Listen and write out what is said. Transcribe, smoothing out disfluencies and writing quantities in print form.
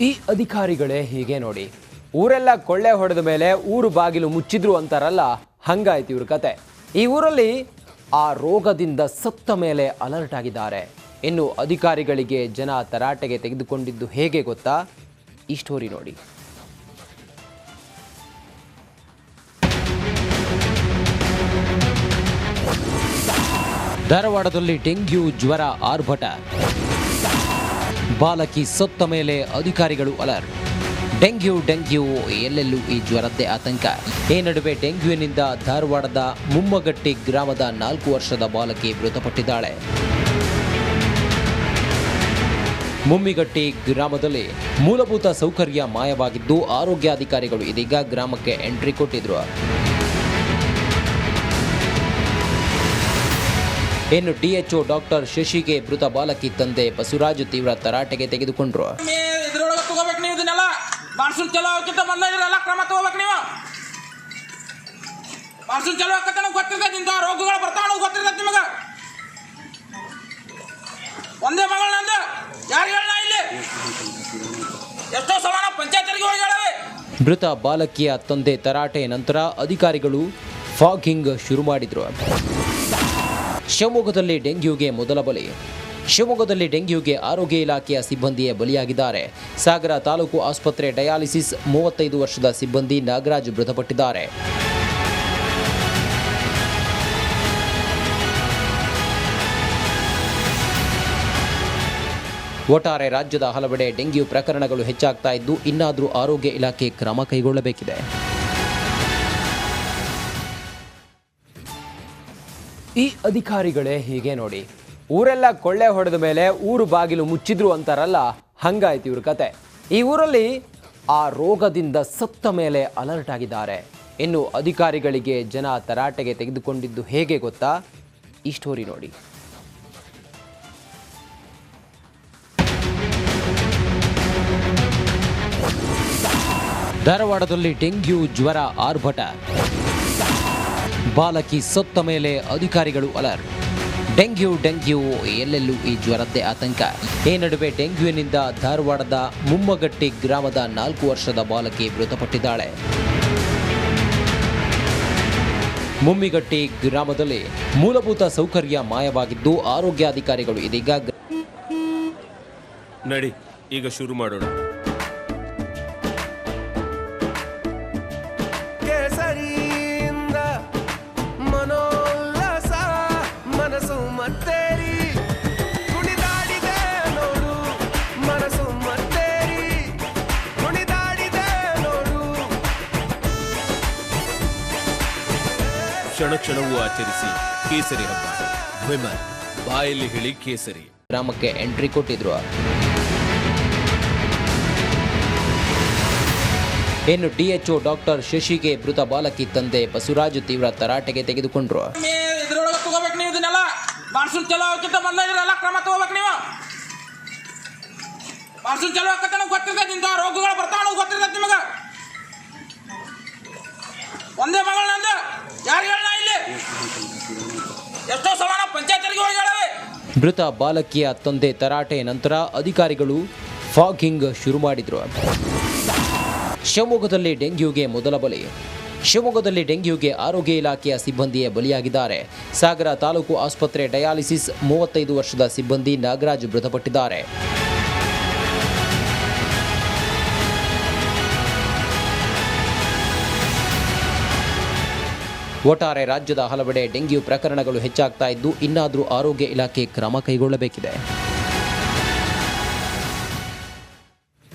ಈ ಅಧಿಕಾರಿಗಳೇ ಹೀಗೆ ನೋಡಿ, ಊರೆಲ್ಲ ಕೊಳ್ಳೆ ಹೊಡೆದ ಮೇಲೆ ಊರು ಬಾಗಿಲು ಮುಚ್ಚಿದ್ರು ಅಂತಾರಲ್ಲ, ಹಂಗಾಯ್ತು ಇವ್ರ ಕತೆ. ಈ ಊರಲ್ಲಿ ಆ ರೋಗದಿಂದ ಸತ್ತ ಮೇಲೆ ಅಲರ್ಟ್ ಆಗಿದ್ದಾರೆ. ಇನ್ನು ಅಧಿಕಾರಿಗಳಿಗೆ ಜನ ತರಾಟೆಗೆ ತೆಗೆದುಕೊಂಡಿದ್ದು ಹೇಗೆ ಗೊತ್ತಾ? ಈ ಸ್ಟೋರಿ ನೋಡಿ. ಧಾರವಾಡದಲ್ಲಿ ಡೆಂಗ್ಯೂ ಜ್ವರ ಆರ್ಭಟ, ಬಾಲಕಿ ಸತ್ತ ಮೇಲೆ ಅಧಿಕಾರಿಗಳು ಅಲರ್ಟ್. ಡೆಂಗ್ಯೂ ಎಲ್ಲೆಲ್ಲೂ ಈ ಜ್ವರದ್ದೇ ಆತಂಕ. ಈ ನಡುವೆ ಡೆಂಗ್ಯೂನಿಂದ ಧಾರವಾಡದ ಮುಮ್ಮಗಟ್ಟಿ ಗ್ರಾಮದ 4 ವರ್ಷದ ಬಾಲಕಿ ಮೃತಪಟ್ಟಿದ್ದಾಳೆ. ಮುಮ್ಮಿಗಟ್ಟಿ ಗ್ರಾಮದಲ್ಲಿ ಮೂಲಭೂತ ಸೌಕರ್ಯ ಮಾಯವಾಗಿದ್ದು ಆರೋಗ್ಯಾಧಿಕಾರಿಗಳು ಇದೀಗ ಗ್ರಾಮಕ್ಕೆ ಎಂಟ್ರಿ ಕೊಟ್ಟಿದ್ರು. ಇನ್ನು ಡಿಎಚ್ಒ ಡಾಕ್ಟರ್ ಶಶಿಗೆ ಮೃತ ಬಾಲಕಿ ತಂದೆ ಬಸವರಾಜ್ ತೀವ್ರ ತರಾಟೆಗೆ ತೆಗೆದುಕೊಂಡ್ರು. ಮೃತ ಬಾಲಕಿಯ ತಂದೆ ತರಾಟೆ ನಂತರ ಅಧಿಕಾರಿಗಳು ಫಾಗಿಂಗ್ ಶುರು ಮಾಡಿದ್ರು. ಶಿವಮೊಗ್ಗದಲ್ಲಿ ಡೆಂಗ್ಯೂಗೆ ಮೊದಲ ಬಲಿ. ಶಿವಮೊಗ್ಗದಲ್ಲಿ ಡೆಂಗ್ಯೂಗೆ ಆರೋಗ್ಯ ಇಲಾಖೆಯ ಸಿಬ್ಬಂದಿಯೇ ಬಲಿಯಾಗಿದ್ದಾರೆ. ಸಾಗರ ತಾಲೂಕು ಆಸ್ಪತ್ರೆ ಡಯಾಲಿಸಿಸ್ 35 ವರ್ಷದ ಸಿಬ್ಬಂದಿ ನಾಗರಾಜ್ ಮೃತಪಟ್ಟಿದ್ದಾರೆ. ಒಟ್ಟಾರೆ ರಾಜ್ಯದ ಹಲವೆಡೆ ಡೆಂಗ್ಯೂ ಪ್ರಕರಣಗಳು ಹೆಚ್ಚಾಗ್ತಾ ಇದ್ದು, ಇನ್ನಾದರೂ ಆರೋಗ್ಯ ಇಲಾಖೆ ಕ್ರಮ ಕೈಗೊಳ್ಳಬೇಕಿದೆ. ಈ ಅಧಿಕಾರಿಗಳೇ ಹೀಗೆ ನೋಡಿ, ಊರೆಲ್ಲ ಕೊಳ್ಳೆ ಹೊಡೆದ ಮೇಲೆ ಊರು ಬಾಗಿಲು ಮುಚ್ಚಿದ್ರು ಅಂತಾರಲ್ಲ, ಹಂಗಾಯ್ತು ಇವ್ರ ಕತೆ. ಈ ಊರಲ್ಲಿ ಆ ರೋಗದಿಂದ ಸತ್ತ ಮೇಲೆ ಅಲರ್ಟ್ ಆಗಿದ್ದಾರೆ. ಇನ್ನು ಅಧಿಕಾರಿಗಳಿಗೆ ಜನ ತರಾಟೆಗೆ ತೆಗೆದುಕೊಂಡಿದ್ದು ಹೇಗೆ ಗೊತ್ತಾ? ಈ ಸ್ಟೋರಿ ನೋಡಿ. ಧಾರವಾಡದಲ್ಲಿ ಡೆಂಗ್ಯೂ ಜ್ವರ ಆರ್ಭಟ, ಬಾಲಕಿ ಸತ್ತ ಮೇಲೆ ಅಧಿಕಾರಿಗಳು ಅಲರ್ಟ್. ಡೆಂಗ್ಯೂ ಎಲ್ಲೆಲ್ಲೂ ಈ ಜ್ವರದ್ದೇ ಆತಂಕ. ಈ ನಡುವೆ ಡೆಂಗ್ಯೂನಿಂದ ಧಾರವಾಡದ ಮುಮ್ಮಗಟ್ಟಿ ಗ್ರಾಮದ 4 ವರ್ಷದ ಬಾಲಕಿ ಮೃತಪಟ್ಟಿದ್ದಾಳೆ. ಮುಮ್ಮಿಗಟ್ಟಿ ಗ್ರಾಮದಲ್ಲಿ ಮೂಲಭೂತ ಸೌಕರ್ಯ ಮಾಯವಾಗಿದ್ದು ಆರೋಗ್ಯಾಧಿಕಾರಿಗಳು ಇದೀಗ ನಡಿ ಈಗ ಶುರು ಮಾಡೋಣ. ಕ್ಷಣವೂ ಆಚರಿಸಿ ಕೇಸರಿ ಹಬ್ಬ. ವಿಮಲ್ ಬಾಯಲ್ಲಿ ಹೇಳಿ ಕೇಸರಿ. ಗ್ರಾಮಕ್ಕೆ ಎಂಟ್ರಿ ಕೊಟ್ಟಿದ್ರು. ಇನ್ನು ಡಿಎಚ್ಒ ಡಾಕ್ಟರ್ ಶಶಿಗೆ ಮೃತ ಬಾಲಕಿ ತಂದೆ ಬಸವರಾಜ್ ತೀವ್ರ ತರಾಟೆಗೆ ತೆಗೆದುಕೊಂಡ್ರು. ಮೃತ ಬಾಲಕಿಯ ತಂದೆ ತರಾಟೆ ನಂತರ ಅಧಿಕಾರಿಗಳು ಫಾಗಿಂಗ್ ಶುರು ಮಾಡಿದ್ರು. ಶಿವಮೊಗ್ಗದಲ್ಲಿ ಡೆಂಗ್ಯೂಗೆ ಮೊದಲ ಬಲಿ. ಶಿವಮೊಗ್ಗದಲ್ಲಿ ಡೆಂಗ್ಯೂಗೆ ಆರೋಗ್ಯ ಇಲಾಖೆಯ ಸಿಬ್ಬಂದಿಯೇ ಬಲಿಯಾಗಿದ್ದಾರೆ. ಸಾಗರ ತಾಲೂಕು ಆಸ್ಪತ್ರೆ ಡಯಾಲಿಸಿಸ್ 35 ವರ್ಷದ ಸಿಬ್ಬಂದಿ ನಾಗರಾಜ್ ಮೃತಪಟ್ಟಿದ್ದಾರೆ. ಒಟ್ಟಾರೆ ರಾಜ್ಯದ ಹಲವೆಡೆ ಡೆಂಗ್ಯೂ ಪ್ರಕರಣಗಳು ಹೆಚ್ಚಾಗ್ತಾ ಇದ್ದು, ಇನ್ನಾದರೂ ಆರೋಗ್ಯ ಇಲಾಖೆ ಕ್ರಮ ಕೈಗೊಳ್ಳಬೇಕಿದೆ.